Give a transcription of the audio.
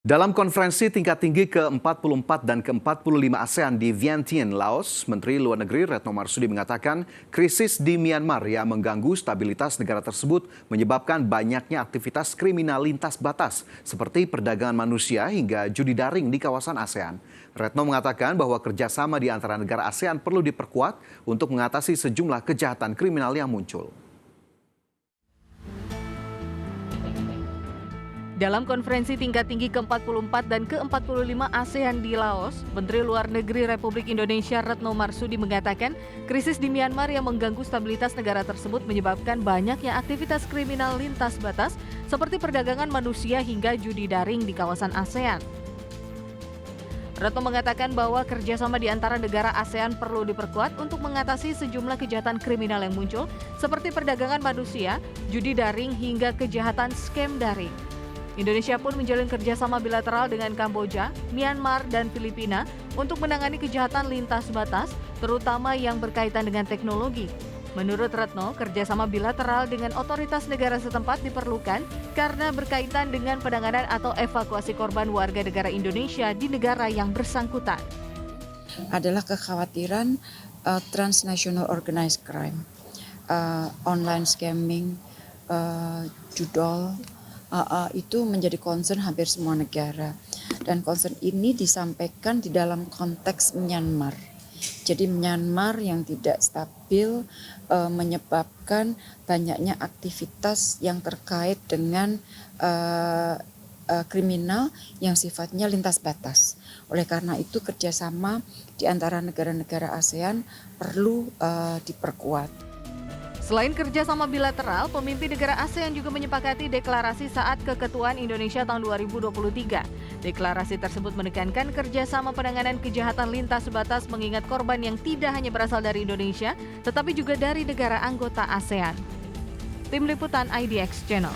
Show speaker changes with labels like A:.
A: Dalam konferensi tingkat tinggi ke-44 dan ke-45 ASEAN di Vientiane, Laos, Menteri Luar Negeri Retno Marsudi mengatakan krisis di Myanmar yang mengganggu stabilitas negara tersebut menyebabkan banyaknya aktivitas kriminal lintas batas seperti perdagangan manusia hingga judi daring di kawasan ASEAN. Retno mengatakan bahwa kerjasama di antara negara ASEAN perlu diperkuat untuk mengatasi sejumlah kejahatan kriminal yang muncul.
B: Dalam konferensi tingkat tinggi ke-44 dan ke-45 ASEAN di Laos, Menteri Luar Negeri Republik Indonesia Retno Marsudi mengatakan krisis di Myanmar yang mengganggu stabilitas negara tersebut menyebabkan banyaknya aktivitas kriminal lintas batas seperti perdagangan manusia hingga judi daring di kawasan ASEAN. Retno mengatakan bahwa kerjasama di antara negara ASEAN perlu diperkuat untuk mengatasi sejumlah kejahatan kriminal yang muncul seperti perdagangan manusia, judi daring hingga kejahatan scam daring. Indonesia pun menjalin kerjasama bilateral dengan Kamboja, Myanmar, dan Filipina untuk menangani kejahatan lintas batas, terutama yang berkaitan dengan teknologi. Menurut Retno, kerjasama bilateral dengan otoritas negara setempat diperlukan karena berkaitan dengan penanganan atau evakuasi korban warga negara Indonesia di negara yang bersangkutan.
C: Adalah kekhawatiran transnational organized crime, online scamming, judol, itu menjadi concern hampir semua negara, dan concern ini disampaikan di dalam konteks Myanmar. Jadi Myanmar yang tidak stabil menyebabkan banyaknya aktivitas yang terkait dengan kriminal yang sifatnya lintas batas. Oleh karena itu kerjasama di antara negara-negara ASEAN perlu diperkuat.
B: Selain kerjasama bilateral, pemimpin negara ASEAN juga menyepakati deklarasi saat keketuaan Indonesia tahun 2023. Deklarasi tersebut menekankan kerjasama penanganan kejahatan lintas batas mengingat korban yang tidak hanya berasal dari Indonesia, tetapi juga dari negara anggota ASEAN. Tim Liputan IDX Channel.